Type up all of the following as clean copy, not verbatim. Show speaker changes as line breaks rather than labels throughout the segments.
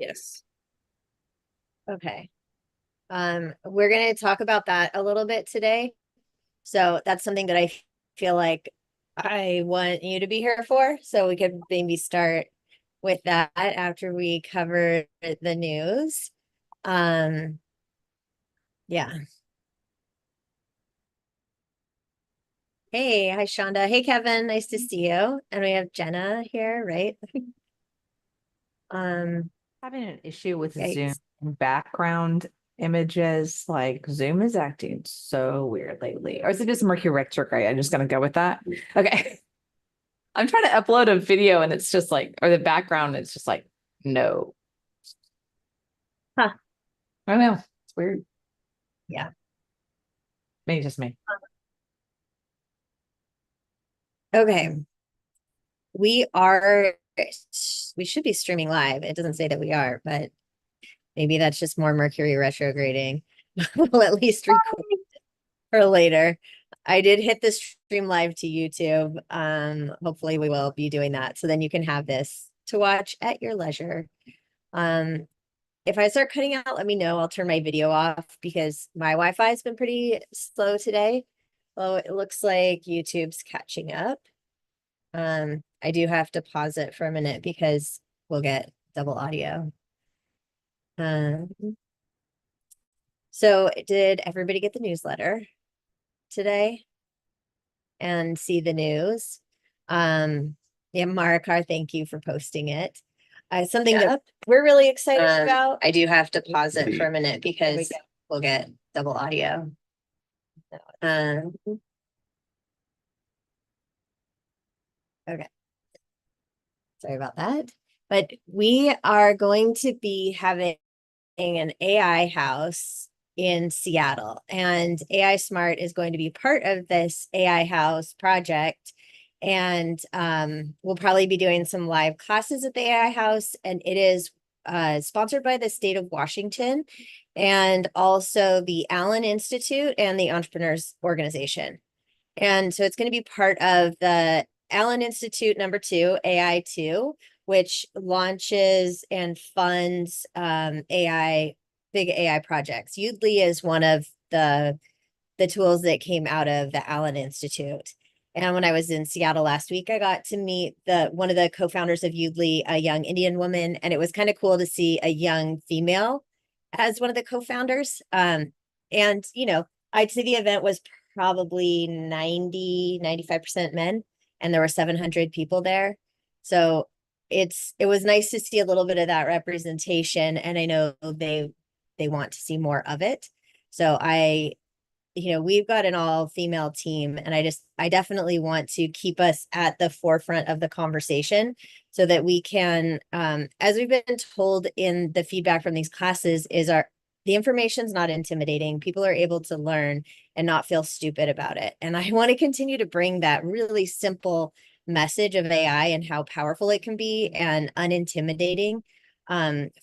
Yes.
Okay. We're going to talk about that a little bit today. So that's something that I feel like I want you to be here for. So we could maybe start with that after we cover the news. Um, yeah. Hey, hi Shonda. Hey Kevin, nice to see you. And we have Jenna here, right? Um,
Having an issue with Zoom
yikes.
background images. Like Zoom is acting so weird lately. Or is it just Mercury retrograde? I'm just gonna go with that. Okay. I'm trying to upload a video and it's just like, or the background, it's just like, no.
Huh.
I don't know. It's weird.
Yeah.
Maybe just me.
Okay. We should be streaming live. It doesn't say that we are, but maybe that's just more Mercury retrograding. We'll at least record for later. I did hit the stream live to YouTube. Hopefully we will be doing that. So then you can have this to watch at your leisure. Um, if I start cutting out, let me know. I'll turn my video off because my Wi-Fi has been pretty slow today. Oh, it looks like YouTube's catching up. I do have to pause it for a minute because we'll get double audio. Um, so did everybody get the newsletter today and see the news? Yeah, Marakar, thank you for posting it. Something that we're really excited about. I do have to pause it for a minute because we'll get double audio. Um, okay. Sorry about that. But we are going to be having an AI house in Seattle, and AI Smart is going to be part of this AI house project. And we'll probably be doing some live classes at the AI house, and it is sponsored by the state of Washington and also the Allen Institute and the Entrepreneurs Organization. And so it's going to be part of the Allen Institute #2, AI2, which launches and funds big AI projects. Udly is one of the tools that came out of the Allen Institute. And when I was in Seattle last week, I got to meet one of the co-founders of Udly, a young Indian woman, and it was kind of cool to see a young female as one of the co-founders. And I'd say the event was probably 95% men, and there were 700 people there. So it was nice to see a little bit of that representation, and I know they want to see more of it. So we've got an all female team, and I definitely want to keep us at the forefront of the conversation so that we can, as we've been told in the feedback from these classes, the information's not intimidating. People are able to learn and not feel stupid about it. And I want to continue to bring that really simple message of AI and how powerful it can be and unintimidating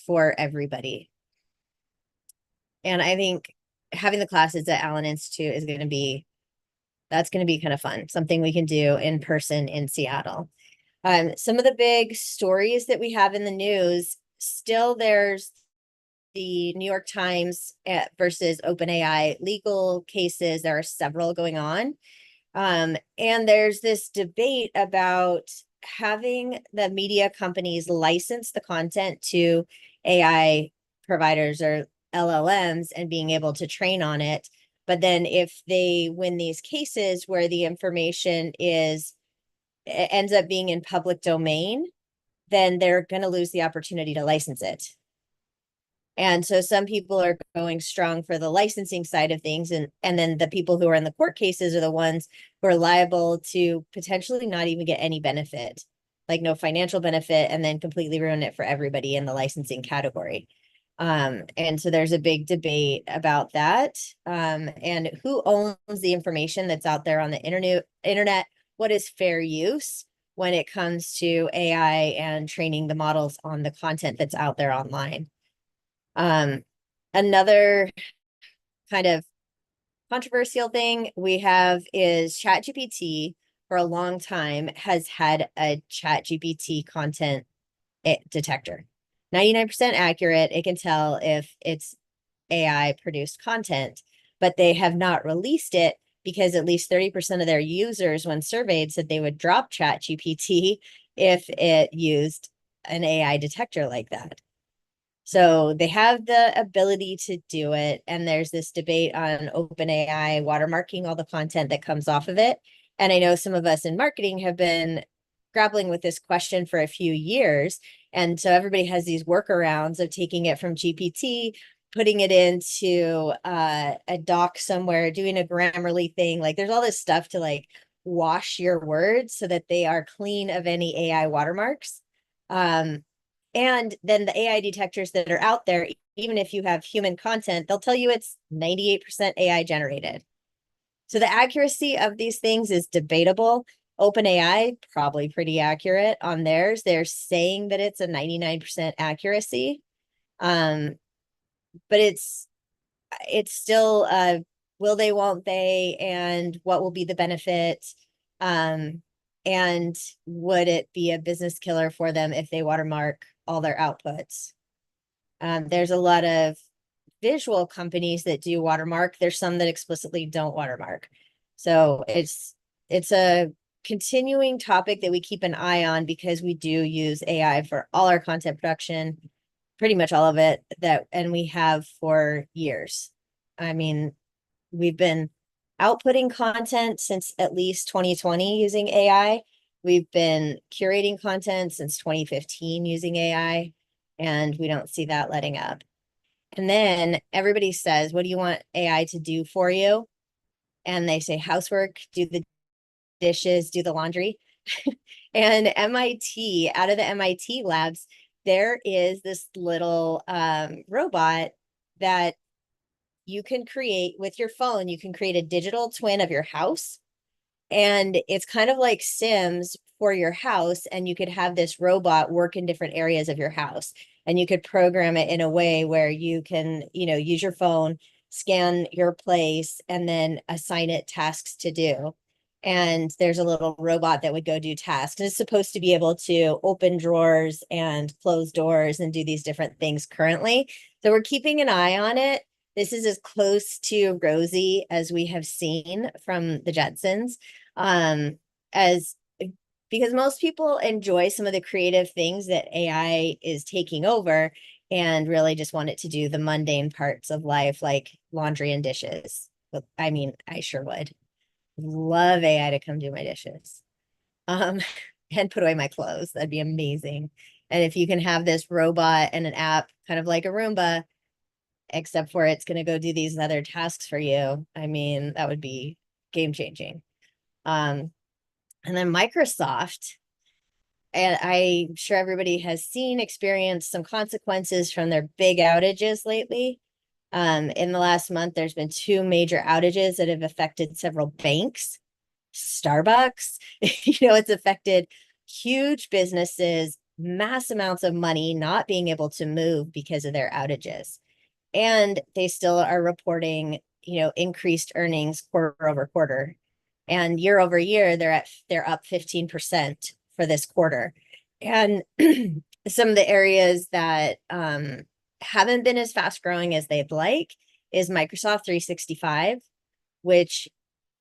for everybody. And I think having the classes at Allen Institute is going to be kind of fun, something we can do in person in Seattle. Some of the big stories that we have in the news, still there's the New York Times versus OpenAI legal cases. There are several going on. And there's this debate about having the media companies license the content to AI providers or LLMs and being able to train on it. But then if they win these cases where the information ends up being in public domain, then they're going to lose the opportunity to license it. And so some people are going strong for the licensing side of things. And then the people who are in the court cases are the ones who are liable to potentially not even get any benefit, like no financial benefit, and then completely ruin it for everybody in the licensing category. And so there's a big debate about that. And who owns the information that's out there on the internet? What is fair use when it comes to AI and training the models on the content that's out there online? Another kind of controversial thing we have is ChatGPT for a long time has had a ChatGPT content detector. 99% accurate. It can tell if it's AI produced content, but they have not released it because at least 30% of their users, when surveyed, said they would drop Chat GPT if it used an AI detector like that. So they have the ability to do it. And there's this debate on OpenAI watermarking all the content that comes off of it. And I know some of us in marketing have been grappling with this question for a few years. And so everybody has these workarounds of taking it from GPT, putting it into a doc somewhere, doing a Grammarly thing. Like there's all this stuff to like wash your words so that they are clean of any AI watermarks. And then the AI detectors that are out there, even if you have human content, they'll tell you it's 98% AI generated. So the accuracy of these things is debatable. OpenAI, probably pretty accurate on theirs. They're saying that it's a 99% accuracy. But it's still will they, won't they, and what will be the benefit? And would it be a business killer for them if they watermark all their outputs? There's a lot of visual companies that do watermark. There's some that explicitly don't watermark. So it's a continuing topic that we keep an eye on because we do use AI for all our content production, pretty much all of it, and we have for years. I mean, we've been outputting content since at least 2020 using AI. We've been curating content since 2015 using AI, and we don't see that letting up. And then everybody says, what do you want AI to do for you? And they say housework, do the dishes, do the laundry. And MIT, out of the MIT labs, there is this little robot that you can create with your phone. You can create a digital twin of your house. And it's kind of like Sims for your house. And you could have this robot work in different areas of your house. And you could program it in a way where you can, use your phone, scan your place, and then assign it tasks to do. And there's a little robot that would go do tasks. And it's supposed to be able to open drawers and close doors and do these different things currently. So we're keeping an eye on it. This is as close to Rosie as we have seen from the Jetsons. As because most people enjoy some of the creative things that AI is taking over and really just want it to do the mundane parts of life, like laundry and dishes. But I mean, I sure would love AI to come do my dishes. And put away my clothes. That'd be amazing. And if you can have this robot and an app, kind of like a Roomba, except for it's going to go do these other tasks for you, I mean, that would be game changing. And then Microsoft, and I'm sure everybody has experienced some consequences from their big outages lately. In the last month, there's been 2 major outages that have affected several banks. Starbucks, it's affected huge businesses, mass amounts of money not being able to move because of their outages. And they still are reporting, increased earnings quarter over quarter. And year over year, they're up 15% for this quarter. And some of the areas that haven't been as fast growing as they'd like is Microsoft 365, which,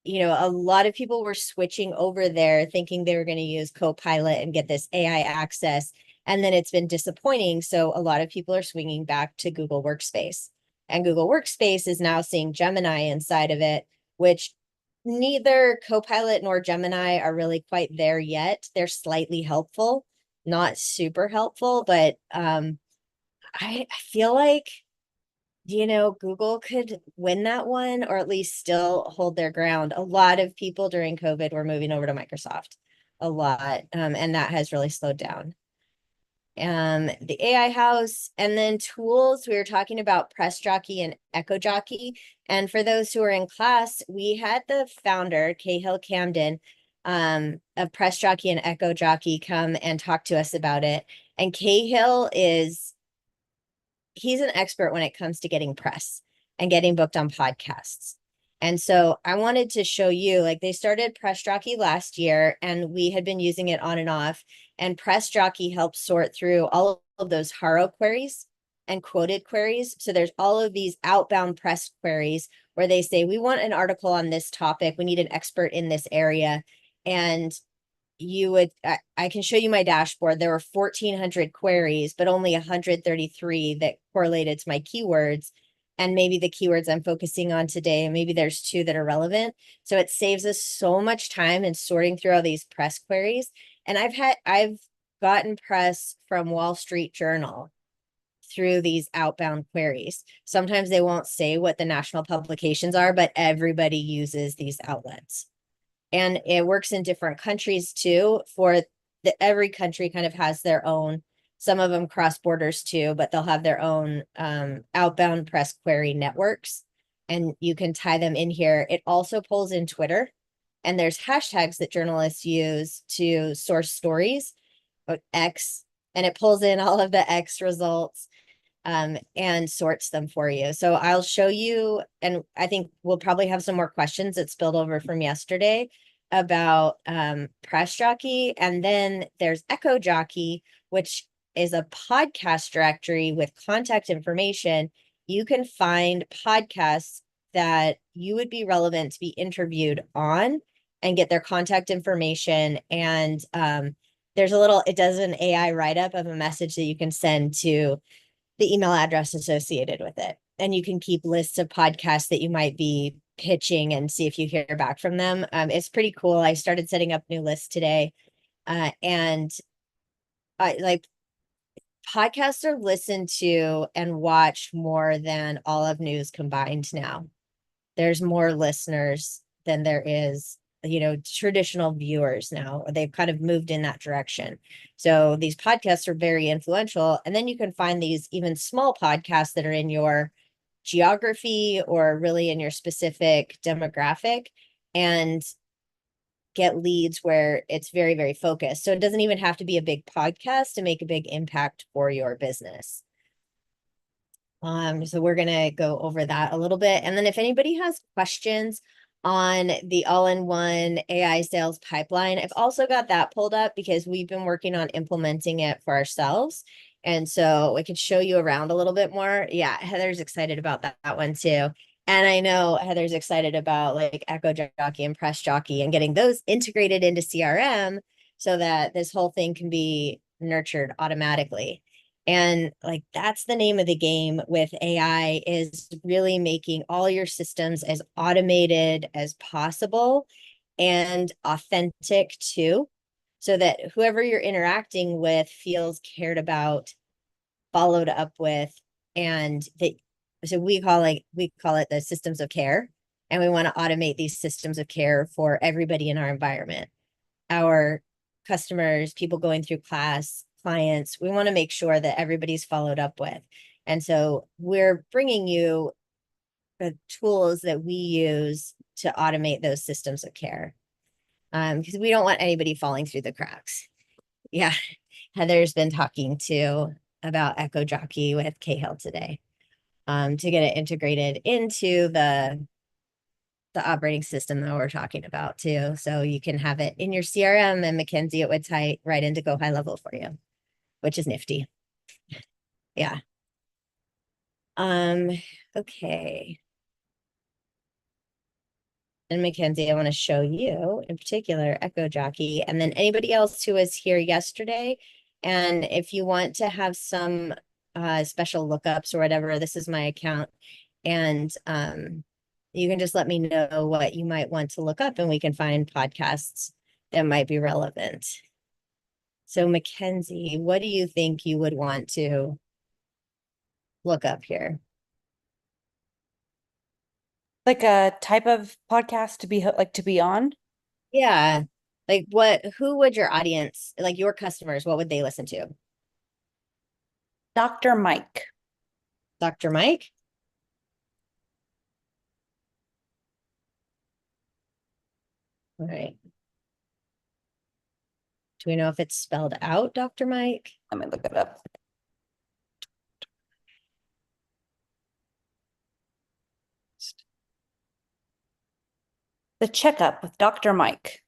a lot of people were switching over there thinking they were going to use Copilot and get this AI access. And then it's been disappointing. So a lot of people are swinging back to Google Workspace. And Google Workspace is now seeing Gemini inside of it, which neither Copilot nor Gemini are really quite there yet. They're slightly helpful, not super helpful, but I feel like, Google could win that one or at least still hold their ground. A lot of people during COVID were moving over to Microsoft, a lot, and that has really slowed down. The AI house, and then tools. We were talking about Press Jockey and Echo Jockey. And for those who are in class, we had the founder, Cahill Camden, of Press Jockey and Echo Jockey come and talk to us about it. And Cahill he's an expert when it comes to getting press and getting booked on podcasts. And so I wanted to show you, like, they started Press Jockey last year and we had been using it on and off, and Press Jockey helps sort through all of those Haro queries and quoted queries. So there's all of these outbound press queries where they say, we want an article on this topic. We need an expert in this area. And you would, I can show you my dashboard. There were 1,400 queries, but only 133 that correlated to my keywords. And maybe the keywords I'm focusing on today, and maybe there's 2 that are relevant. So it saves us so much time in sorting through all these press queries. And I've gotten press from Wall Street Journal through these outbound queries. Sometimes they won't say what the national publications are, but everybody uses these outlets. And it works in different countries too. Every country kind of has their own, some of them cross borders too, but they'll have their own outbound press query networks, and you can tie them in here. It also pulls in Twitter, and there's hashtags that journalists use to source stories, X, and it pulls in all of the X results and sorts them for you. So I'll show you, and I think we'll probably have some more questions that spilled over from yesterday about Press Jockey. And then there's Echo Jockey, which is a podcast directory with contact information. You can find podcasts that you would be relevant to be interviewed on and get their contact information. And there's it does an AI write-up of a message that you can send to the email address associated with it. And you can keep lists of podcasts that you might be pitching and see if you hear back from them. It's pretty cool. I started setting up new lists today. And like podcasts are listened to and watched more than all of news combined now. There's more listeners than there is, traditional viewers now. They've kind of moved in that direction. So these podcasts are very influential. And then you can find these even small podcasts that are in your geography or really in your specific demographic and get leads where it's very, very focused. So it doesn't even have to be a big podcast to make a big impact for your business. So we're going to go over that a little bit. And then if anybody has questions on the all-in-one AI sales pipeline, I've also got that pulled up because we've been working on implementing it for ourselves. And so we could show you around a little bit more. Yeah, Heather's excited about that one too. And I know Heather's excited about like Echo Jockey and Press Jockey and getting those integrated into CRM so that this whole thing can be nurtured automatically. And like that's the name of the game with AI, is really making all your systems as automated as possible and authentic too, so that whoever you're interacting with feels cared about, followed up with, and so we call it the systems of care. And we want to automate these systems of care for everybody in our environment, our customers, people going through class, clients. We want to make sure that everybody's followed up with. And so we're bringing you the tools that we use to automate those systems of care, because we don't want anybody falling through the cracks. Yeah, Heather's been talking about Echo Jockey with Cahill today, to get it integrated into the operating system that we're talking about too. So you can have it in your CRM, and Mackenzie, it would tie right into Go High Level for you, which is nifty. Yeah. Okay. And Mackenzie, I want to show you in particular Echo Jockey, and then anybody else who was here yesterday. And if you want to have some special lookups or whatever, this is my account. And you can just let me know what you might want to look up, and we can find podcasts that might be relevant. So Mackenzie, what do you think you would want to look up here?
Like a type of podcast to be on?
Yeah. Like who would your audience, like your customers, what would they listen to?
Dr. Mike.
Dr. Mike? All right. Do we know if it's spelled out, Dr. Mike?
Let me look it up. The Checkup with Dr. Mike.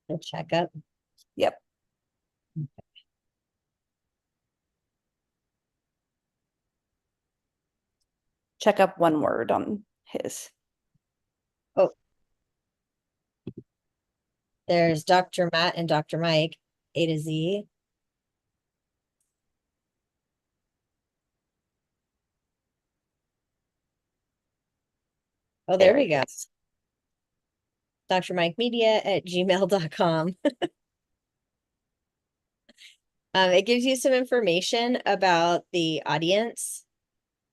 The checkup.
Yep. check up one word on his.
Oh, there's Dr. Matt and Dr. Mike, A to Z. Oh, there we go. Dr. Mike Media at gmail.com. It gives you some information about the audience,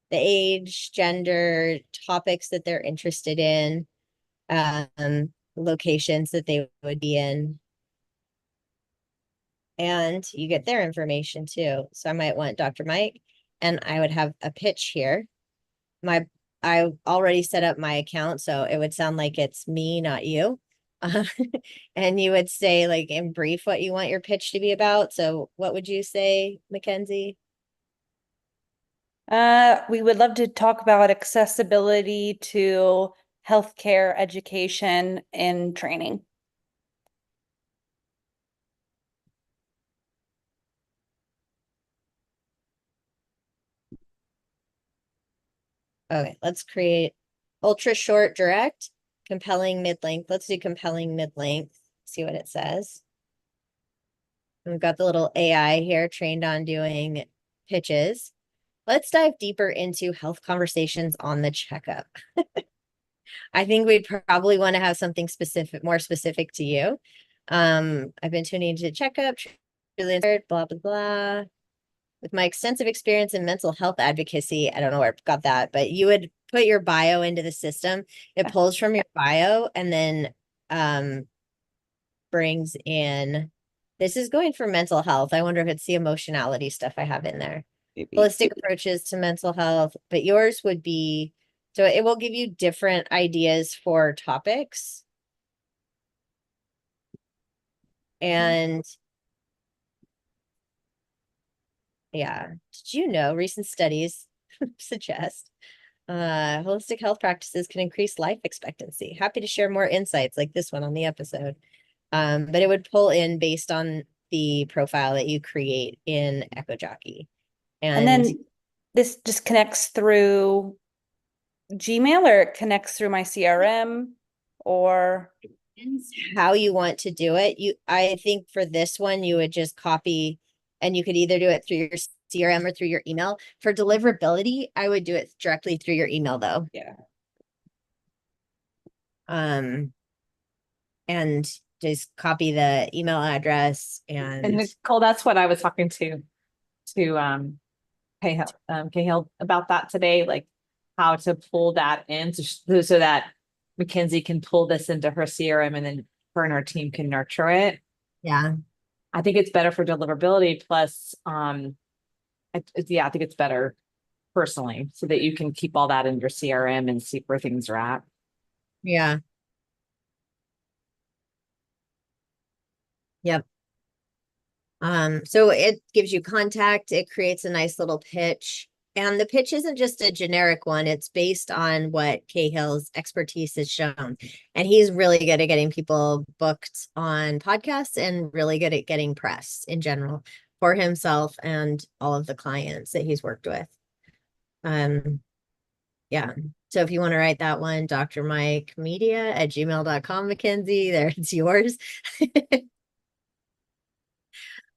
the age, gender, topics that they're interested in, locations that they would be in. And you get their information too. So I might want Dr. Mike, and I would have a pitch here. I already set up my account, so it would sound like it's me, not you. And you would say, like, in brief, what you want your pitch to be about. So what would you say, Mackenzie?
We would love to talk about accessibility to healthcare, education, and training.
Okay, let's create ultra short, direct, compelling mid-length. Let's do compelling mid-length, see what it says. And we've got the little AI here trained on doing pitches. Let's dive deeper into health conversations on the checkup. I think we'd probably want to have something specific, more specific to you. I've been tuning into checkup, blah, blah, blah. With my extensive experience in mental health advocacy, I don't know where I got that, but you would put your bio into the system. It pulls from your bio and then brings in, this is going for mental health. I wonder if it's the emotionality stuff I have in there.
Maybe.
Holistic approaches to mental health, but yours would be, so it will give you different ideas for topics. And yeah, did you know recent studies suggest holistic health practices can increase life expectancy? Happy to share more insights like this one on the episode. But it would pull in based on the profile that you create in Echo Jockey.
And then this just connects through Gmail, or it connects through my CRM, or
how you want to do it. I think for this one, you would just copy, and you could either do it through your CRM or through your email. For deliverability, I would do it directly through your email though.
Yeah.
And just copy the email address
And
and
Nicole, that's what I was talking to Cahill about that today, like how to pull that in so that Mackenzie can pull this into her CRM and then her and her team can nurture it.
yeah.
I think it's better for deliverability. Plus, I think it's better personally so that you can keep all that in your CRM and see where things are at.
Yeah. Yep. So it gives you contact, it creates a nice little pitch. And the pitch isn't just a generic one, it's based on what Cahill's expertise has shown. And he's really good at getting people booked on podcasts and really good at getting press in general for himself and all of the clients that he's worked with. Yeah. So if you want to write that one, Dr. Mike Media at gmail.com, Mackenzie, there it's yours.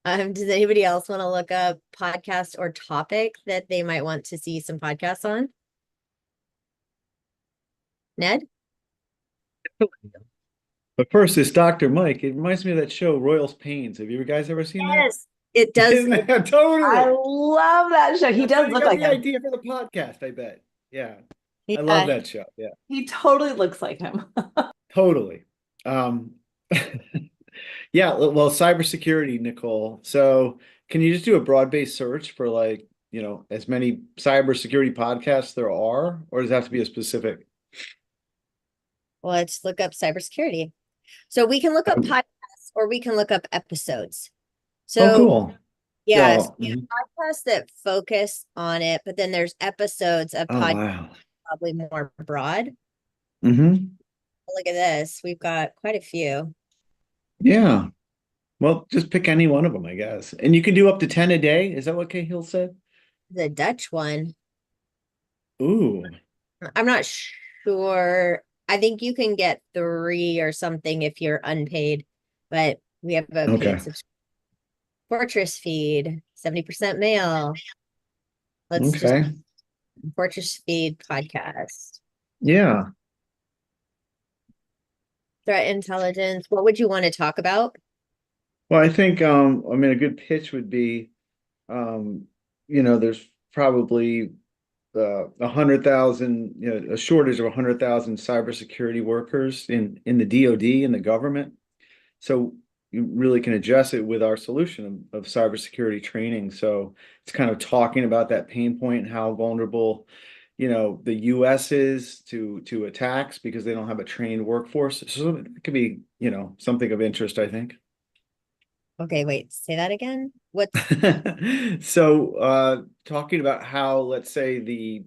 Does anybody else want to look up podcast or topic that they might want to see some podcasts on? Ned?
But first, it's Dr. Mike. It reminds me of that show, Royals Pains. Have you guys ever seen that?
Yes, it does.
Isn't that totally?
I love that show. He
That's how
does
you
look
got
like
the
him.
idea for the podcast, I bet. Yeah.
Yeah.
I love that show. Yeah,
He totally looks like him.
totally. Yeah, well, cybersecurity, Nicole. So can you just do a broad-based search for, like, as many cybersecurity podcasts there are, or does it have to be a specific?
Well, let's look up cybersecurity. So we can look up podcasts or we can look up episodes. So
Oh, cool.
yes,
So,
podcasts that focus on it, but then there's episodes of
oh,
podcasts
wow.
probably more broad.
Mm-hmm.
Look at this. We've got quite a few.
Yeah. Well, just pick any one of them, I guess. And you can do up to 10 a day. Is that what Cahill said?
The Dutch one.
Ooh,
I'm not sure. I think you can get 3 or something if you're unpaid, but we have a
okay.
paid subscription. Fortress feed, 70% mail. Let's just
Okay.
Fortress feed podcast.
Yeah.
Threat intelligence. What would you want to talk about?
Well, I think I mean a good pitch would be um, there's probably 100,000, a shortage of 100,000 cybersecurity workers in the DoD and the government. So you really can address it with our solution of cybersecurity training. So it's kind of talking about that pain point and how vulnerable, the US is to attacks because they don't have a trained workforce. So it could be, something of interest, I think.
Okay, wait, say that again. What's
So talking about how, let's say, the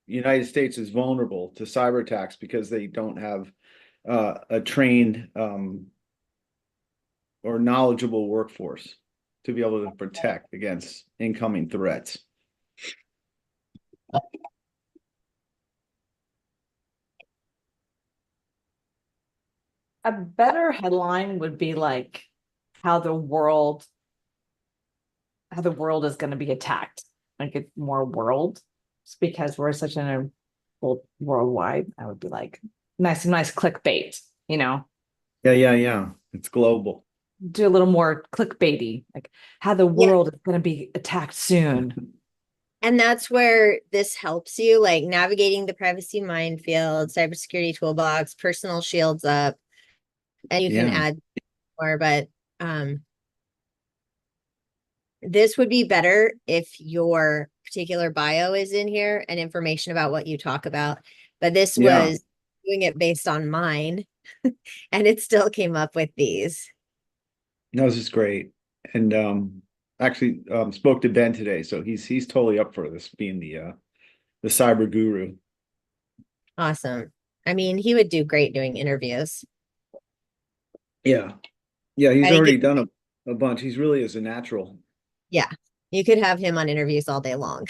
United States is vulnerable to cyber attacks because they don't have a trained or knowledgeable workforce to be able to protect against incoming threats.
A better headline would be like how the world is going to be attacked. Like it's more world, just because we're such in a worldwide. I would be like nice clickbait,
Yeah, yeah, yeah. It's global.
do a little more clickbaity, like how the
Yeah.
world is going to be attacked soon.
And that's where this helps you, like navigating the privacy minefield, cybersecurity toolbox, personal shields up, and you can
Yeah.
add more, but this would be better if your particular bio is in here and information about what you talk about. But this
Yeah.
was doing it based on mine, and it still came up with these.
No, this is great. And actually spoke to Ben today, so he's totally up for this, being the cyber guru.
Awesome. I mean, he would do great doing interviews.
Yeah. Yeah, he's
I think
already done a bunch. He's really is a natural.
yeah, you could have him on interviews all day long.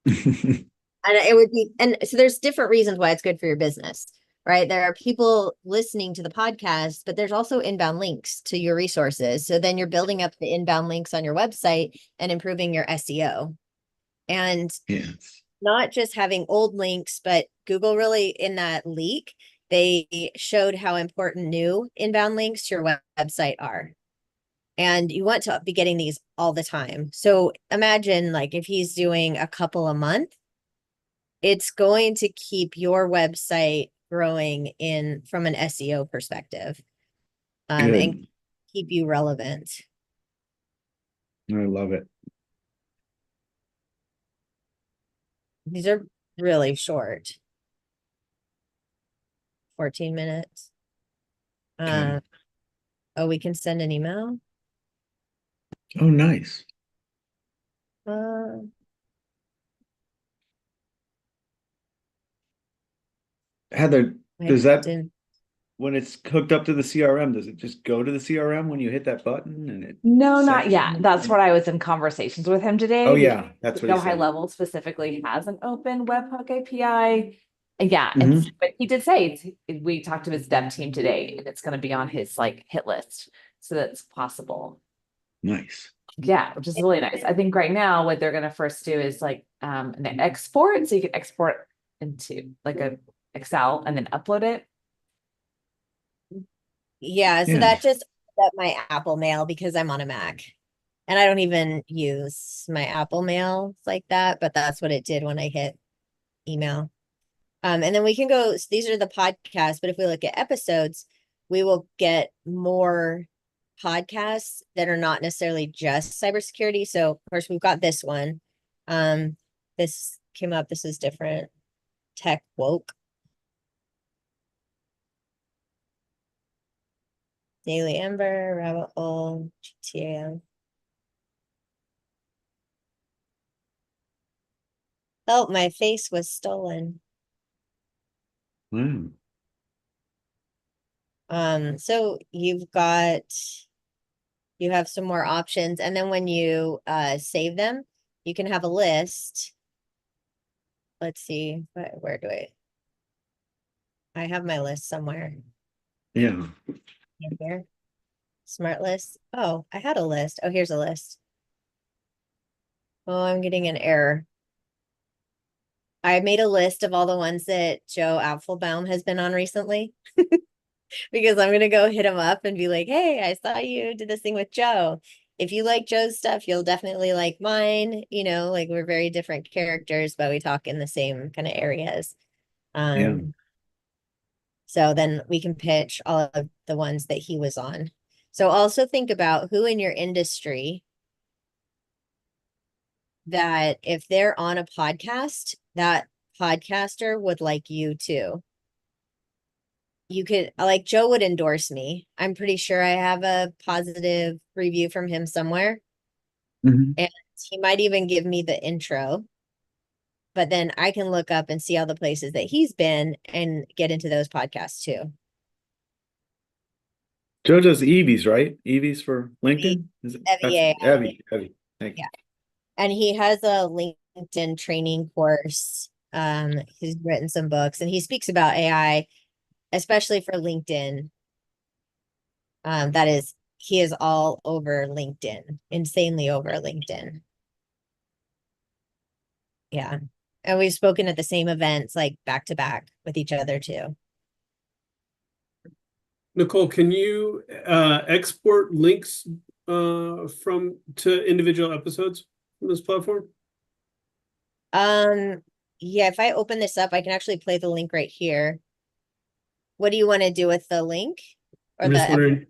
And it would be, and so there's different reasons why it's good for your business, right? There are people listening to the podcast, but there's also inbound links to your resources. So then you're building up the inbound links on your website and improving your SEO. And
Yes.
not just having old links, but Google really, in that leak, they showed how important new inbound links to your website are. And you want to be getting these all the time. So imagine like if he's doing a couple a month, it's going to keep your website growing in from an SEO perspective, and
Good.
keep you relevant.
I love it.
These are really short. 14 minutes.
Okay.
Oh, we can send an email.
Oh, nice.
Uh,
Heather,
I
does that,
didn't.
when it's hooked up to the CRM, does it just go to the CRM when you hit that button and it
No, not
sends
yet.
it?
That's what I was in conversations with him today.
Oh yeah, that's what
No
he
High
said.
Level specifically has an open webhook API. Yeah,
Mhm.
but he did say we talked to his dev team today, and it's going to be on his like hit list, so that's possible.
Nice.
Yeah, which is really nice. I think right now what they're going to first do is like an export, so you can export into like a Excel and then upload it.
Yeah, so
Yeah.
that just up my Apple Mail because I'm on a Mac. And I don't even use my Apple Mail like that, but that's what it did when I hit email. And then we can go, so these are the podcasts, but if we look at episodes, we will get more podcasts that are not necessarily just cybersecurity. So of course we've got this one. This came up, this is different. Tech woke. Daily Amber, Rabbit Hole, GTA. Oh, my face was stolen.
Wow.
So you have some more options, and then when you save them, you can have a list let's see, where do I have my list somewhere
Yeah.
in here. Smart list. Oh, I had a list. Oh, here's a list. Oh, I'm getting an error. I made a list of all the ones that Joe Apfelbaum has been on recently. Because I'm gonna go hit him up and be like, hey, I saw you did this thing with Joe. If you like Joe's stuff, you'll definitely like mine. You know, like we're very different characters, but we talk in the same kind of areas.
Yeah.
So then we can pitch all of the ones that he was on. So also think about who in your industry that if they're on a podcast, that podcaster would like you too. You could, like, Joe would endorse me. I'm pretty sure I have a positive review from him somewhere.
Mhm.
And he might even give me the intro. But then I can look up and see all the places that he's been and get into those podcasts too.
Joe does Evie's, right? Evie's for LinkedIn? Is it? That's
EVA.
Evie. Thank you.
Yeah. And he has a LinkedIn training course. He's written some books and he speaks about AI, especially for LinkedIn. He is all over LinkedIn, insanely over LinkedIn. Yeah. And we've spoken at the same events, like back to back with each other too.
Nicole, can you export links from to individual episodes from this platform?
Yeah, if I open this up, I can actually play the link right here. What do you want to do with the link? Or
I'm just
the
wondering.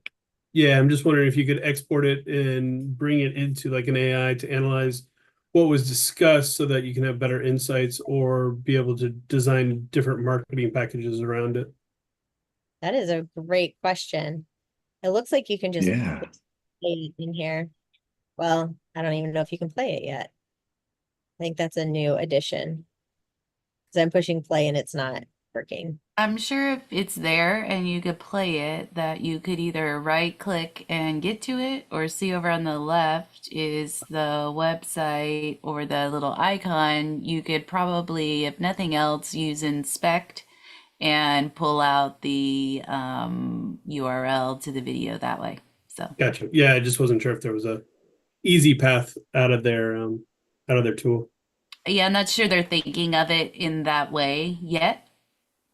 Yeah, I'm just wondering if you could export it and bring it into like an AI to analyze what was discussed so that you can have better insights or be able to design different marketing packages around it.
That is a great question. It looks like you can just
Yeah.
play it in here. Well, I don't even know if you can play it yet. I think that's a new addition. Because I'm pushing play and it's not working.
I'm sure if it's there and you could play it, that you could either right click and get to it, or see over on the left is the website or the little icon. You could probably, if nothing else, use inspect and pull out the URL to the video that way. So
Gotcha. Yeah, I just wasn't sure if there was a easy path out of their tool.
yeah, I'm not sure they're thinking of it in that way yet,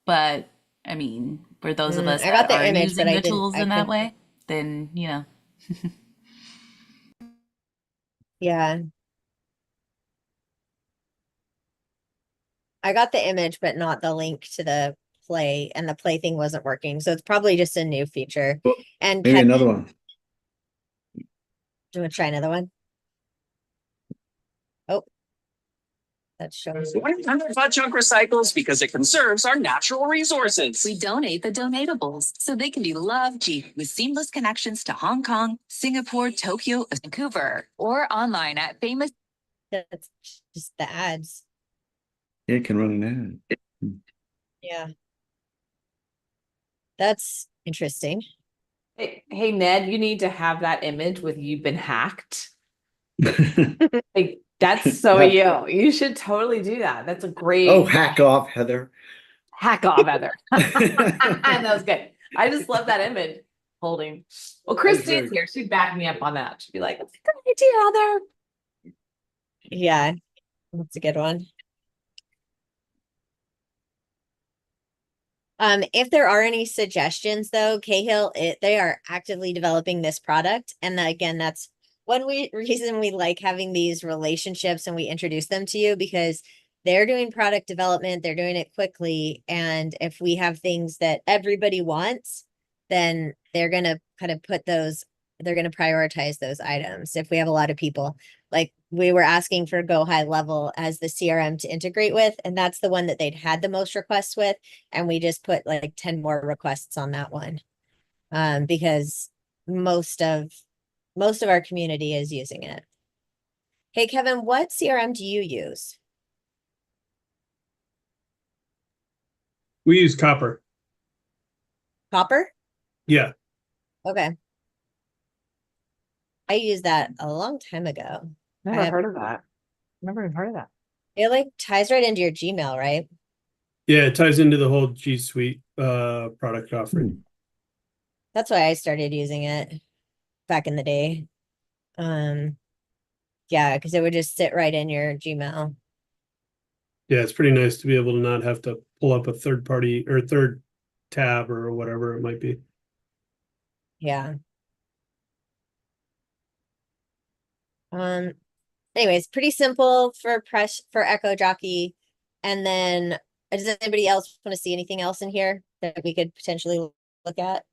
but I mean, for those of us
I got
that
the
are
image, but
using
I
the tools
I
in that
couldn't.
way, then
Yeah. I got the image, but not the link to the play, and the play thing wasn't working. So it's probably just a new feature.
Well,
And
maybe
Kevin,
another one.
do you want to try another one? Oh, that shows.
100 Butt Junk recycles because it conserves our natural resources. We donate the donatables so they can be loved cheap with seamless connections to Hong Kong, Singapore, Tokyo, Vancouver, or online at famous.
That's just the ads.
Yeah, it can run an ad.
Yeah. That's interesting.
Hey, Ned, you need to have that image with you've been hacked. Like that's so
Yeah.
you. You should totally do that. That's a great
Oh, hack off, Heather.
hack off, Heather. That was good. I just love that image holding. Well, Christine's here. She'd back me up on that. She'd be like, "That's a good idea, Heather."
Yeah, that's a good one. If there are any suggestions though, Cahill, they are actively developing this product. And again, that's one reason we like having these relationships and we introduce them to you, because they're doing product development, they're doing it quickly. And if we have things that everybody wants, then they're going to kind of they're going to prioritize those items. If we have a lot of people, like we were asking for Go High Level as the CRM to integrate with, and that's the one that they'd had the most requests with. And we just put like 10 more requests on that one. Because most of our community is using it. Hey, Kevin, what CRM do you use?
We use Copper.
Copper?
Yeah.
Okay. I used that a long time ago.
Never heard of that. Never even heard of that.
It like ties right into your Gmail, right?
Yeah, it ties into the whole G Suite product offering.
That's why I started using it back in the day. Yeah, because it would just sit right in your Gmail.
Yeah, it's pretty nice to be able to not have to pull up a third party or third tab or whatever it might be.
Yeah. Anyways, pretty simple for Echo Jockey. And then does anybody else want to see anything else in here that we could potentially look at?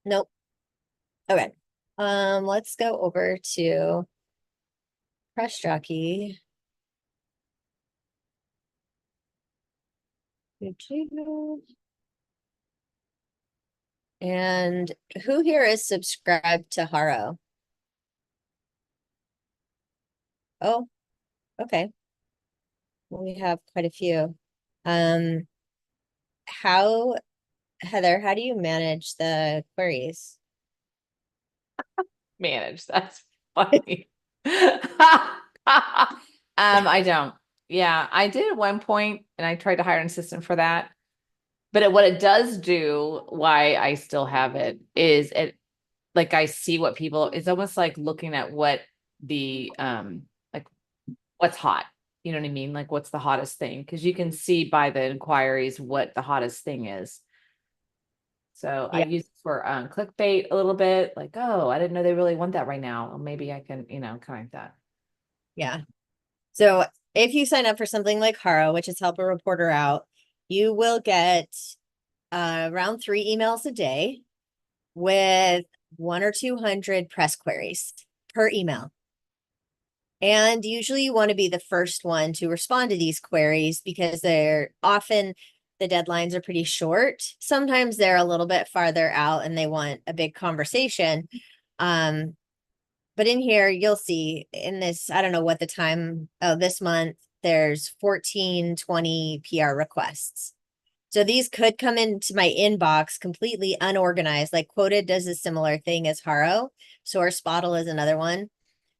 Nope. Okay. Let's go over to Press Jockey. And who here is subscribed to Haro? Oh, okay. Well, we have quite a few. How, Heather, how do you manage the queries?
Manage. That's funny. I don't. Yeah, I did at one point, and I tried to hire an assistant for that. But what it does do, why I still have it, is it like I see what people. It's almost like looking at what the like what's hot. You know what I mean? Like what's the hottest thing? Because you can see by the inquiries what the hottest thing is. So I
Yeah.
use it for clickbait a little bit, like, oh, I didn't know they really want that right now. Well, maybe I can, kind of like that.
Yeah. So if you sign up for something like Haro, which is help a reporter out, you will get around 3 emails a day with 1 or 200 press queries per email. And usually you want to be the first one to respond to these queries because they're often the deadlines are pretty short. Sometimes they're a little bit farther out and they want a big conversation. But in here, you'll see in this, I don't know what the time, this month, there's 14, 20 PR requests. So these could come into my inbox completely unorganized. Like Quoted does a similar thing as Haro. Source Bottle is another one.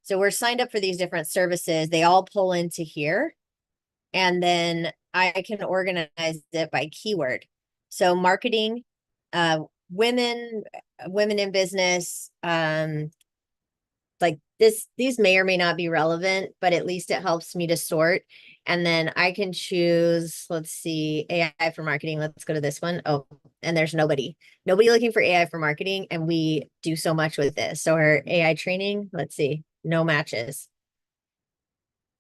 So we're signed up for these different services. They all pull into here. And then I can organize it by keyword. So marketing, women in business, like these may or may not be relevant, but at least it helps me to sort. And then I can choose, let's see, AI for marketing. Let's go to this one. Oh, and there's nobody looking for AI for marketing. And we do so much with this. So our AI training, let's see, no matches.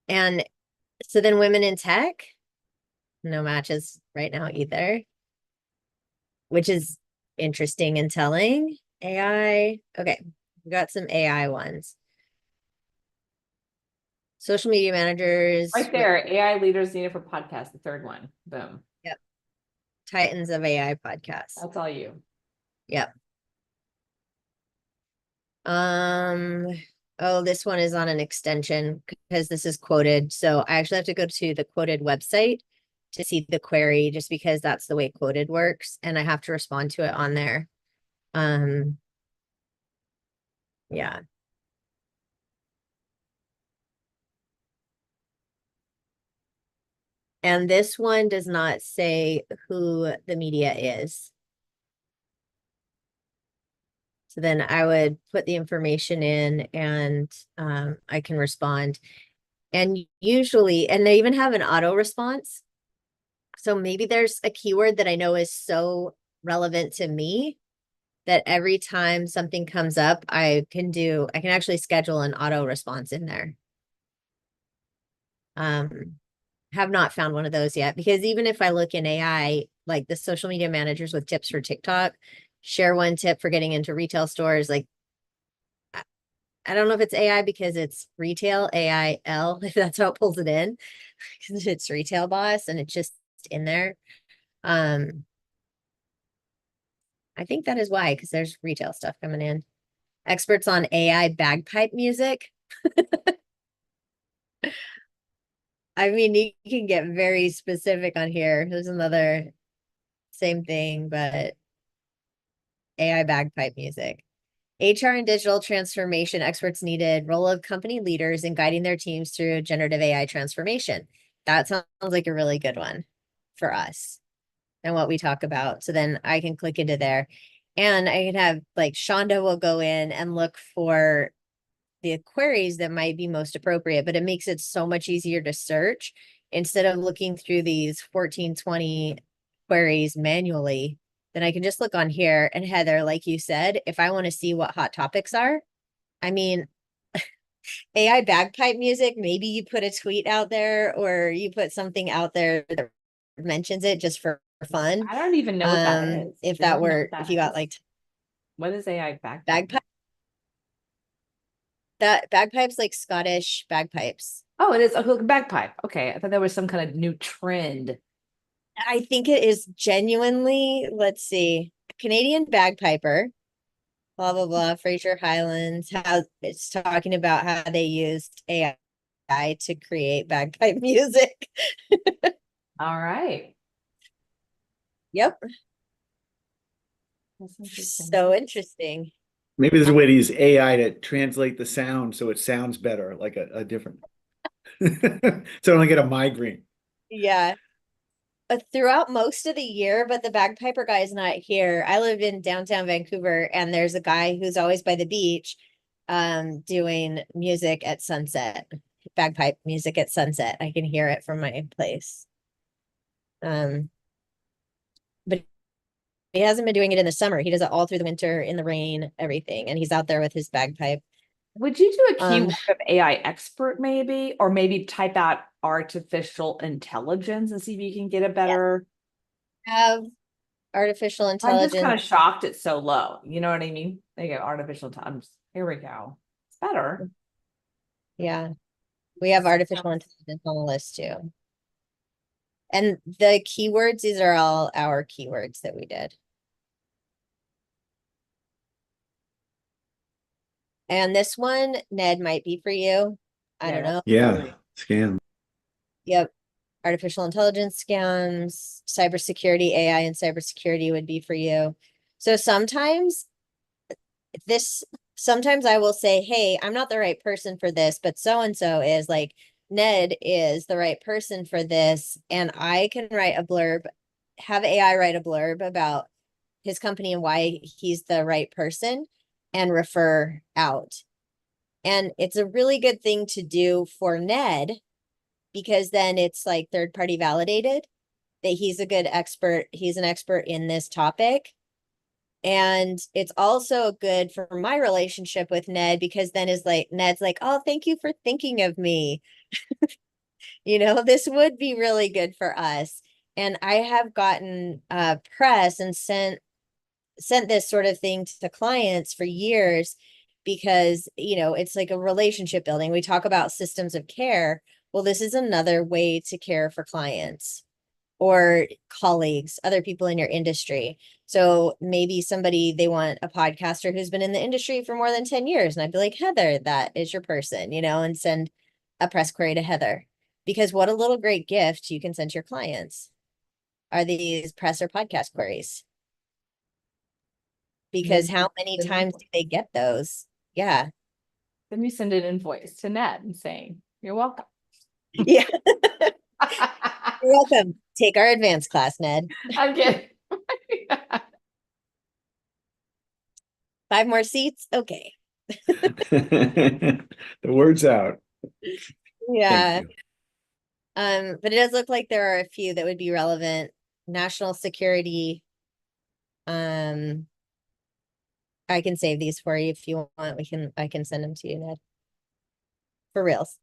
And so then women in tech, no matches right now either, which is interesting and telling. AI, okay, we got some AI ones. Social media managers.
Right there, AI leaders needed for podcast, the third one. Boom.
Yep. Titans of AI podcast.
That's all you.
Yep. Oh, this one is on an extension because this is Quoted. So I actually have to go to the Quoted website to see the query just because that's the way Quoted works. And I have to respond to it on there. Yeah. And this one does not say who the media is. So then I would put the information in and I can respond. And usually, and they even have an auto response. So maybe there's a keyword that I know is so relevant to me that every time something comes up, I can actually schedule an auto response in there. Have not found one of those yet because even if I look in AI, like the social media managers with tips for TikTok, share one tip for getting into retail stores. Like, I don't know if it's AI because it's retail, AIL, if that's how it pulls it in, because it's retail boss and it's just in there. I think that is why, because there's retail stuff coming in. Experts on AI bagpipe music. I mean, you can get very specific on here. There's another same thing, but AI bagpipe music. HR and digital transformation experts needed, role of company leaders in guiding their teams through generative AI transformation. That sounds like a really good one for us and what we talk about. So then I can click into there and I can have like Shonda will go in and look for the queries that might be most appropriate, but it makes it so much easier to search instead of looking through these 14, 20 queries manually. Then I can just look on here, and Heather, like you said, if I want to see what hot topics are, I mean, AI bagpipe music, maybe you put a tweet out there or you put something out there that mentions it just for fun.
I don't even know what that is.
If
Do you
that
know
were,
what
if you
that
got
is?
like
What is AI bagpipe?
bagpipe, that bagpipes like Scottish bagpipes.
Oh, it is a bagpipe. Okay, I thought there was some kind of new trend.
I think it is genuinely, let's see, Canadian bagpiper, blah, blah, blah, Fraser Highlands, how it's talking about how they used AI to create bagpipe music.
All right.
Yep.
That's interesting.
So interesting.
Maybe there's a way to use AI to translate the sound so it sounds better, like a different. So I don't get a migraine.
Yeah. Throughout most of the year, but the bagpiper guy is not here. I live in downtown Vancouver, and there's a guy who's always by the beach, doing music at sunset, bagpipe music at sunset. I can hear it from my place. But he hasn't been doing it in the summer. He does it all through the winter, in the rain, everything, and he's out there with his bagpipe.
Would you do a
Um,
keyword of AI expert maybe, or maybe type out artificial intelligence and see if you can get a better.
Have artificial
I'm just kind
intelligence.
of shocked it's so low. You know what I mean? There you go, artificial intelligence. Here we go. It's better.
Yeah, we have artificial intelligence on the list too. And the keywords, these are all our keywords that we did. And this one, Ned, might be for you. I don't know.
Yeah, scam.
Yep. Artificial intelligence scams, cybersecurity, AI and cybersecurity would be for you. So sometimes I will say, hey, I'm not the right person for this, but so-and-so is, like, Ned is the right person for this. And I can write a blurb, have AI write a blurb about his company and why he's the right person and refer out. And it's a really good thing to do for Ned, because then it's like third party validated that he's a good expert. He's an expert in this topic. And it's also good for my relationship with Ned, because then Ned's like, oh, thank you for thinking of me. This would be really good for us. And I have gotten press and sent this sort of thing to clients for years, because it's like a relationship building. We talk about systems of care. Well, this is another way to care for clients or colleagues, other people in your industry. So maybe they want a podcaster who's been in the industry for more than 10 years. And I'd be like, Heather, that is your person, and send a press query to Heather. Because what a little great gift you can send to your clients are these press or podcast queries. Because how many times do they get those? Yeah.
Then you send an invoice to Ned and saying, you're welcome.
Yeah. You're welcome. Take our advanced class, Ned.
I'm kidding.
5 more seats? Okay.
The word's out.
Yeah.
Thank you.
But it does look like there are a few that would be relevant. National security. I can save these for you if you want. I can send them to you, Ned. For reals.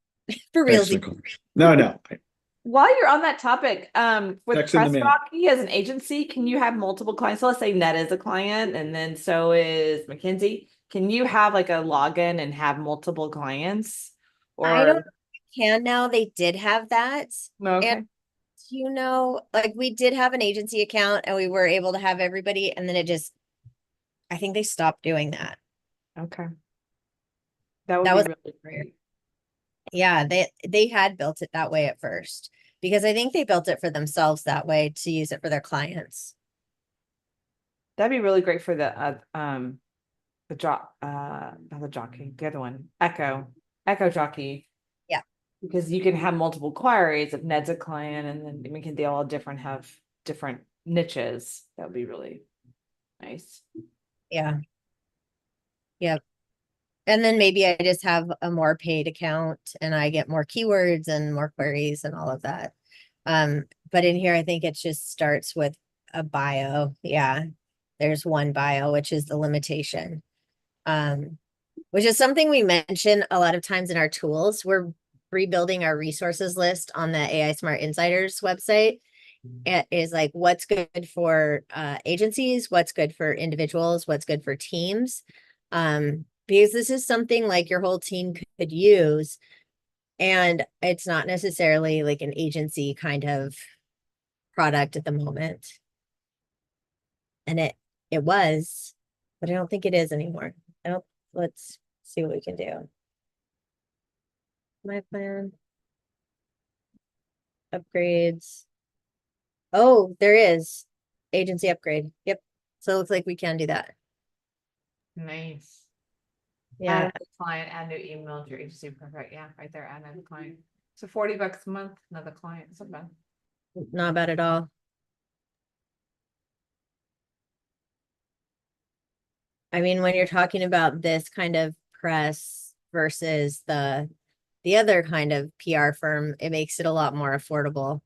For reals.
Excellent. No.
While you're on that topic, with
Text in the
Press
mail.
Rocky as an agency, can you have multiple clients? So let's say Ned is a client, and then so is Mackenzie. Can you have like a login and have multiple clients?
I don't know if you can now. They did have that.
Okay.
And like, we did have an agency account and we were able to have everybody, and then I think they stopped doing that.
Okay. That would
That
be
was
really great.
Yeah, they had built it that way at first, because I think they built it for themselves that way to use it for their clients.
That'd be really great for the not the Jockey, the other one, Echo Jockey.
Yeah.
Because you can have multiple queries if Ned's a client, and then they all have different niches. That would be really nice.
Yeah. Yep. And then maybe I just have a more paid account and I get more keywords and more queries and all of that. But in here, I think it just starts with a bio. Yeah. There's one bio, which is the limitation. Which is something we mention a lot of times in our tools. We're rebuilding our resources list on the AI Smart Insiders website. It is like what's good for agencies, what's good for individuals, what's good for teams. Because this is something like your whole team could use, and it's not necessarily like an agency kind of product at the moment. And it was, but I don't think it is anymore. Let's see what we can do. My plan. Upgrades. Oh, there is agency upgrade. Yep. So it looks like we can do that.
Nice.
Yeah.
Add a new client, add new email to your agency. Perfect. Yeah, right there. Add another client. So $40 a month, another client. It's not bad.
Not bad at all. I mean, when you're talking about this kind of press versus the other kind of PR firm, it makes it a lot more affordable.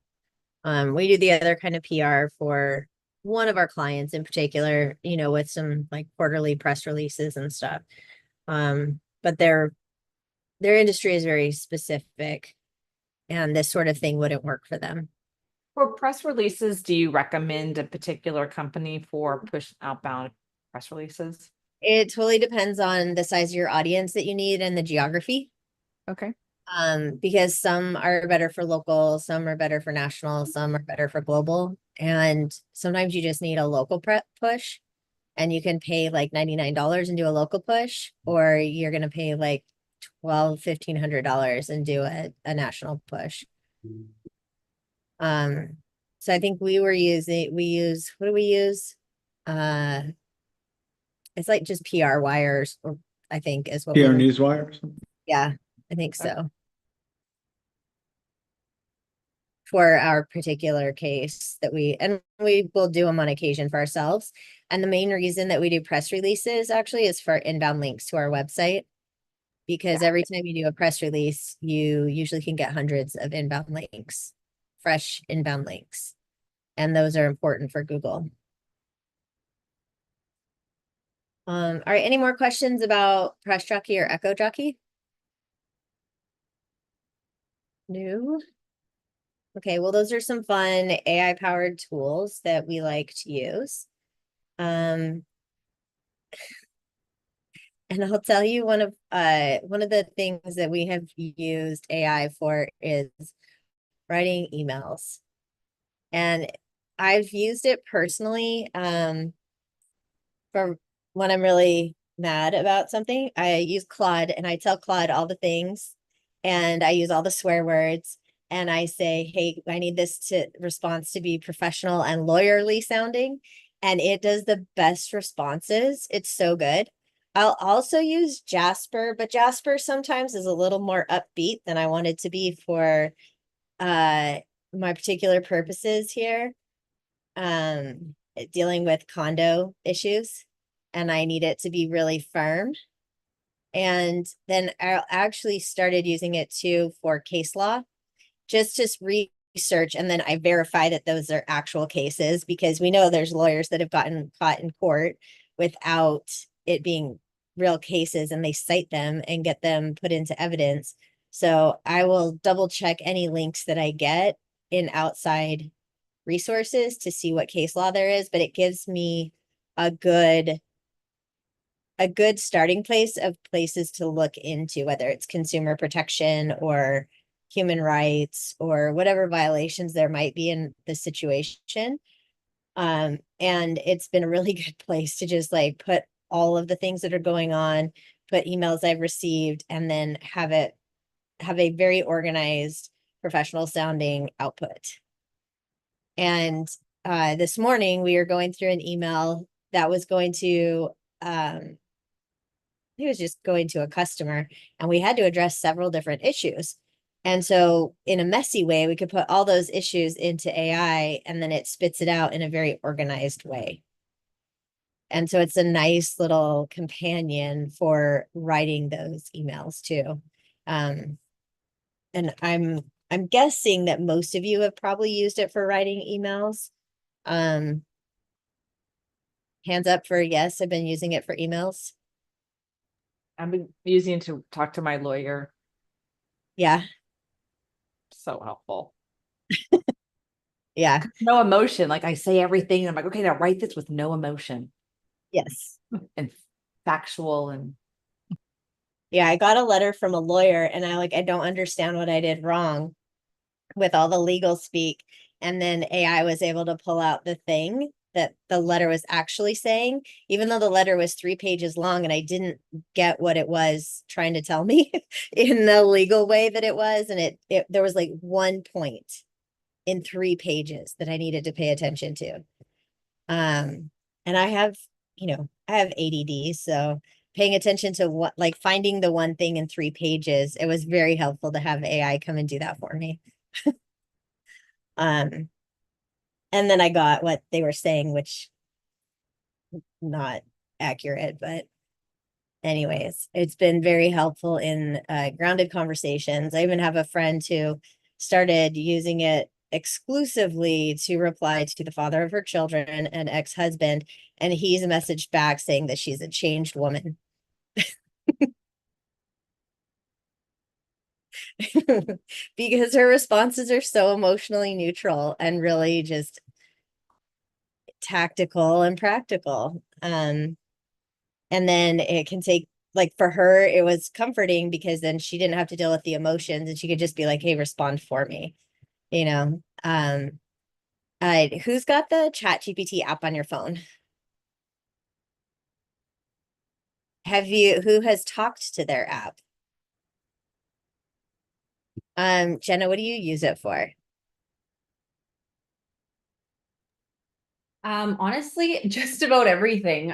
We do the other kind of PR for one of our clients in particular, you know, with some like quarterly press releases and stuff. But their industry is very specific, and this sort of thing wouldn't work for them.
For press releases, do you recommend a particular company for push outbound press releases?
It totally depends on the size of your audience that you need and the geography.
Okay.
Because some are better for local, some are better for national, some are better for global. And sometimes you just need a local push, and you can pay like $99 and do a local push, or you're going to pay like $1,500 and do a national push. So I think we use, what do we use? It's like just PR wires, or I think is what
PR
we
Newswire or something?
Yeah, I think so. For our particular case that we will do them on occasion for ourselves. And the main reason that we do press releases actually is for inbound links to our website. Because every time you do a press release, you usually can get hundreds of inbound links, fresh inbound links. And those are important for Google. All right, any more questions about Press Jockey or Echo Jockey? No. Okay, well, those are some fun AI powered tools that we like to use. And I'll tell you one of the things that we have used AI for is writing emails. And I've used it personally for when I'm really mad about something. I use Claude and I tell Claude all the things, and I use all the swear words. And I say, hey, I need this response to be professional and lawyerly sounding. And it does the best responses. It's so good. I'll also use Jasper, but Jasper sometimes is a little more upbeat than I want it to be for my particular purposes here. Dealing with condo issues, and I need it to be really firm. And then I actually started using it too for case law. Just research, and then I verify that those are actual cases, because we know there's lawyers that have gotten caught in court without it being real cases, and they cite them and get them put into evidence. So I will double check any links that I get in outside resources to see what case law there is, but it gives me a good starting place of places to look into, whether it's consumer protection or human rights or whatever violations there might be in the situation. And it's been a really good place to just like put all of the things that are going on, put emails I've received, and then have a very organized, professional sounding output. And this morning we were going through an email that was going to he was just going to a customer, and we had to address several different issues. And so in a messy way, we could put all those issues into AI, and then it spits it out in a very organized way. And so it's a nice little companion for writing those emails too. And I'm guessing that most of you have probably used it for writing emails. Hands up for yes, I've been using it for emails.
I've been using it to talk to my lawyer.
Yeah,
So helpful.
yeah,
No emotion. Like I say everything. And I'm like, okay, now write this with no emotion
yes.
and factual and
Yeah, I got a letter from a lawyer, and I don't understand what I did wrong with all the legal speak. And then AI was able to pull out the thing that the letter was actually saying, even though the letter was 3 pages long and I didn't get what it was trying to tell me in the legal way that it was. And it there was like one point in 3 pages that I needed to pay attention to. And I have, I have ADD, so paying attention to what, like finding the one thing in 3 pages, it was very helpful to have AI come and do that for me. And then I got what they were saying, which not accurate, but anyways, it's been very helpful in grounded conversations. I even have a friend who started using it exclusively to reply to the father of her children and ex-husband, and he's messaged back saying that she's a changed woman. Because her responses are so emotionally neutral and really just tactical and practical. And then it can take, like for her, it was comforting because then she didn't have to deal with the emotions, and she could just be like, hey, respond for me, you know. Who's got the ChatGPT app on your phone? Who has talked to their app? Jenna, what do you use it for?
Honestly, just about everything.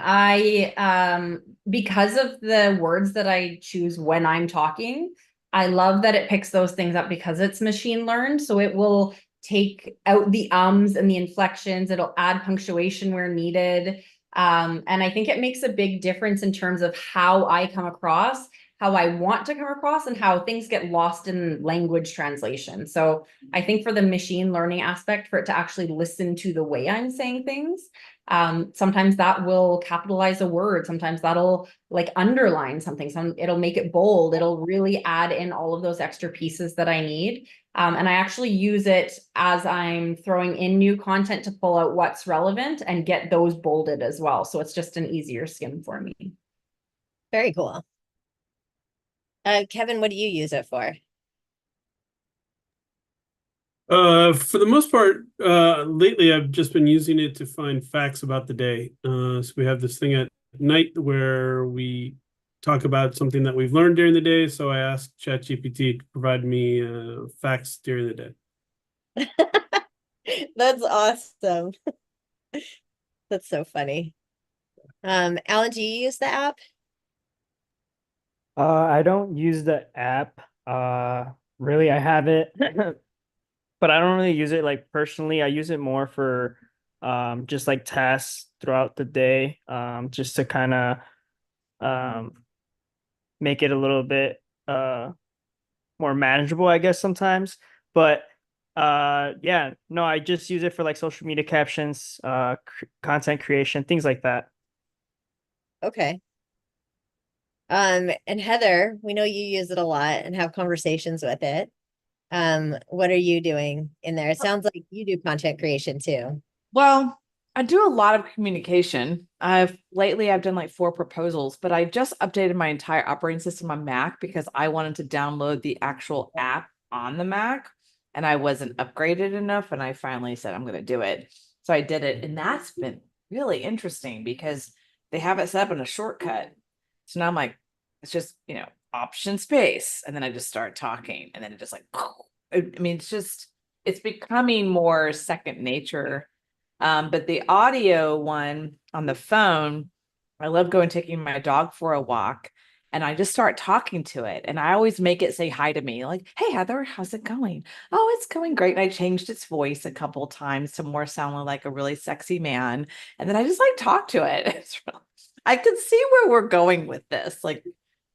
Because of the words that I choose when I'm talking, I love that it picks those things up because it's machine learned. So it will take out the ums and the inflections. It'll add punctuation where needed. And I think it makes a big difference in terms of how I come across, how I want to come across, and how things get lost in language translation. So I think for the machine learning aspect, for it to actually listen to the way I'm saying things, sometimes that will capitalize a word. Sometimes that'll like underline something. It'll make it bold. It'll really add in all of those extra pieces that I need. And I actually use it as I'm throwing in new content to pull out what's relevant and get those bolded as well. So it's just an easier skim for me.
Very cool. Kevin, what do you use it for?
For the most part, lately I've just been using it to find facts about the day. So we have this thing at night where we talk about something that we've learned during the day. So I asked ChatGPT to provide me facts during the day.
That's awesome. That's so funny. Alan, do you use the app?
I don't use the app. Really, I have it, but I don't really use it like personally. I use it more for just like tasks throughout the day, just to kind of make it a little bit more manageable, I guess sometimes. But yeah, no, I just use it for like social media captions, content creation, things like that.
Okay. And Heather, we know you use it a lot and have conversations with it. What are you doing in there? It sounds like you do content creation too.
well, I do a lot of communication. Lately I've done like 4 proposals, but I just updated my entire operating system on Mac because I wanted to download the actual app on the Mac and I wasn't upgraded enough. And I finally said, I'm going to do it. So I did it. And that's been really interesting because they have it set up in a shortcut. So now I'm like, it's just, option space. And then I just start talking and then it just like, I mean, it's becoming more second nature. But the audio one on the phone, I love going taking my dog for a walk and I just start talking to it. And I always make it say hi to me, like, hey, Heather, how's it going? Oh, it's going great. And I changed its voice a couple of times to more sound like a really sexy man. And then I just like talk to it. I can see where we're going with this. Like,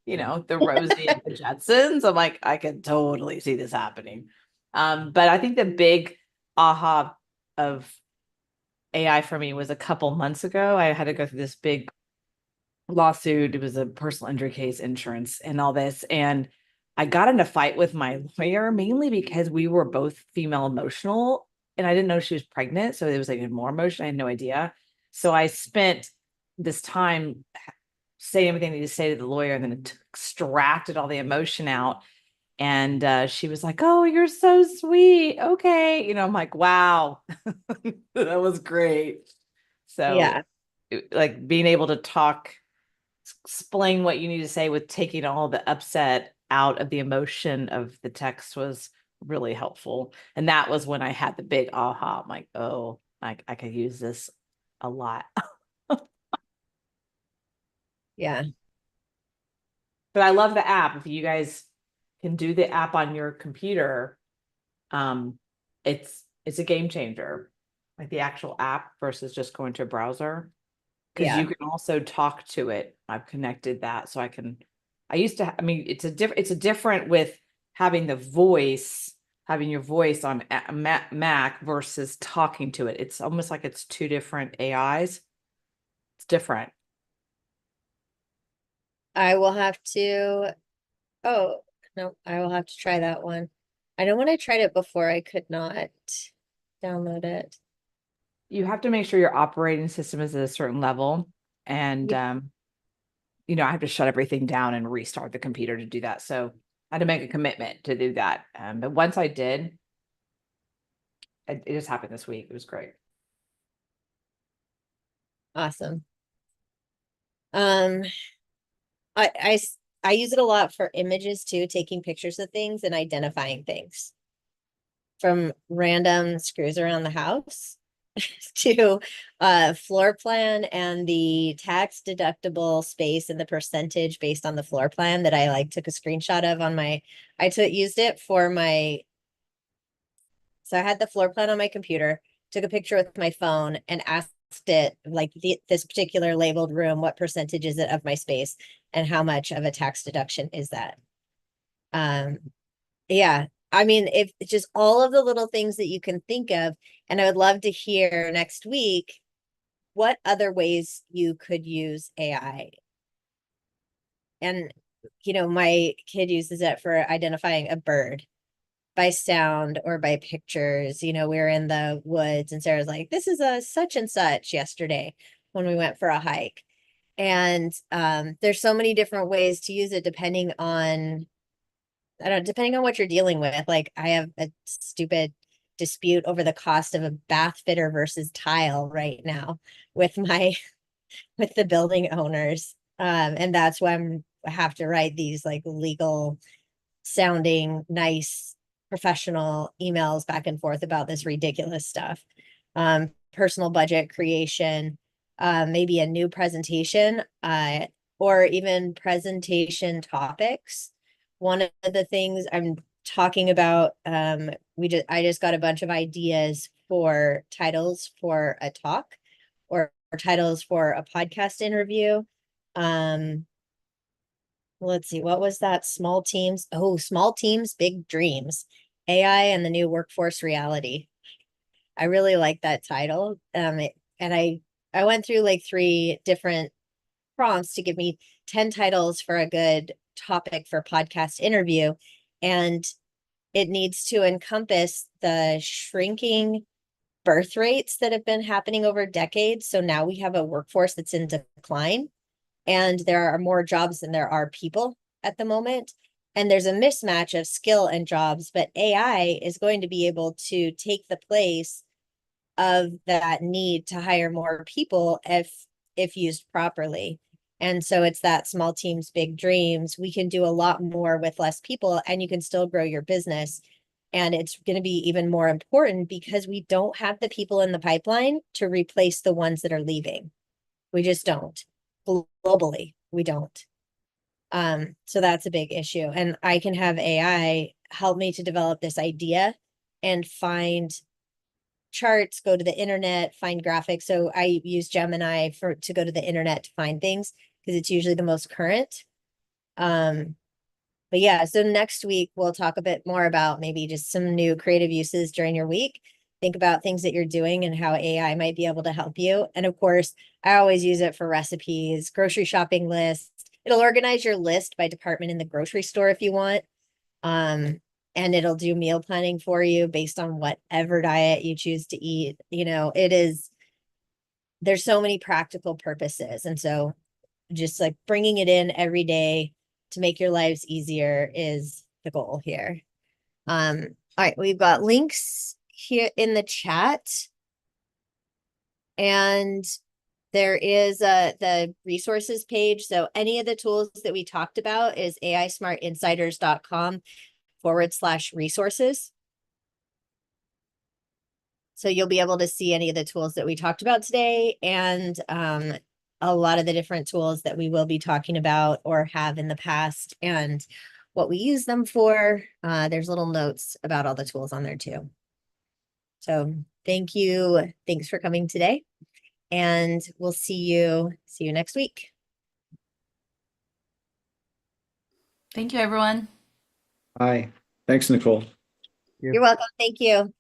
the Rosie and the Jetsons. I'm like, I can totally see this happening. But I think the big aha of AI for me was a couple months ago. I had to go through this big lawsuit. It was a personal injury case, insurance, and all this. And I got in a fight with my lawyer mainly because we were both female emotional, and I didn't know she was pregnant. So it was like even more emotional. I had no idea. So I spent this time saying everything I needed to say to the lawyer, and then extracted all the emotion out. And she was like, oh, you're so sweet. Okay. I'm like, wow, that was great. So
Yeah.
like being able to talk, explain what you need to say with taking all the upset out of the emotion of the text was really helpful. And that was when I had the big aha. I'm like, oh, I could use this a lot.
Yeah.
But I love the app. If you guys can do the app on your computer, it's a game changer. Like the actual app versus just going to a browser. Because
Yeah.
you can also talk to it. I've connected that so it's a different with having your voice on a Mac versus talking to it. It's almost like it's two different AIs. It's different.
I will have to, oh, no, I will have to try that one. I know when I tried it before, I could not download it.
You have to make sure your operating system is at a certain level. And, I have to shut everything down and restart the computer to do that. So I had to make a commitment to do that. But once I did, it just happened this week. It was great.
Awesome. I use it a lot for images too, taking pictures of things and identifying things. From random screws around the house to floor plan and the tax deductible space and the percentage based on the floor plan that I took a screenshot of on my, used it for my, so I had the floor plan on my computer, took a picture with my phone and asked it this particular labeled room, what percentage is it of my space and how much of a tax deduction is that? Yeah, I mean, if it's just all of the little things that you can think of, and I would love to hear next week what other ways you could use AI. And, my kid uses it for identifying a bird by sound or by pictures. We were in the woods and Sarah's like, this is a such and such yesterday when we went for a hike. And there's so many different ways to use it depending on what you're dealing with. Like I have a stupid dispute over the cost of a bath fitter versus tile right now with with the building owners. And that's why I have to write these legal sounding nice professional emails back and forth about this ridiculous stuff. Personal budget creation, maybe a new presentation, or even presentation topics. One of the things I'm talking about, I just got a bunch of ideas for titles for a talk or titles for a podcast interview. Let's see, what was that? Small teams. Oh, small teams, big dreams. AI and the new workforce reality. I really like that title. And I went through 3 different prompts to give me 10 titles for a good topic for podcast interview. And it needs to encompass the shrinking birth rates that have been happening over decades. So now we have a workforce that's in decline. And there are more jobs than there are people at the moment. And there's a mismatch of skill and jobs, but AI is going to be able to take the place of that need to hire more people if used properly. And so it's that small teams, big dreams. We can do a lot more with less people and you can still grow your business. And it's going to be even more important because we don't have the people in the pipeline to replace the ones that are leaving. We just don't. Globally, we don't. So that's a big issue. And I can have AI help me to develop this idea and find charts, go to the internet, find graphics. So I use Gemini to go to the internet to find things because it's usually the most current. But yeah, so next week we'll talk a bit more about maybe just some new creative uses during your week. Think about things that you're doing and how AI might be able to help you. And of course, I always use it for recipes, grocery shopping lists. It'll organize your list by department in the grocery store if you want. And it'll do meal planning for you based on whatever diet you choose to eat. You know, there's so many practical purposes. And so just like bringing it in every day to make your lives easier is the goal here. All right, we've got links here in the chat. And there is the resources page. So any of the tools that we talked about is aismartinsiders.com/resources. So you'll be able to see any of the tools that we talked about today and a lot of the different tools that we will be talking about or have in the past and what we use them for. There's little notes about all the tools on there too. So thank you. Thanks for coming today. And we'll see you next week.
Thank you, everyone.
Hi. Thanks, Nicole.
You're welcome. Thank you.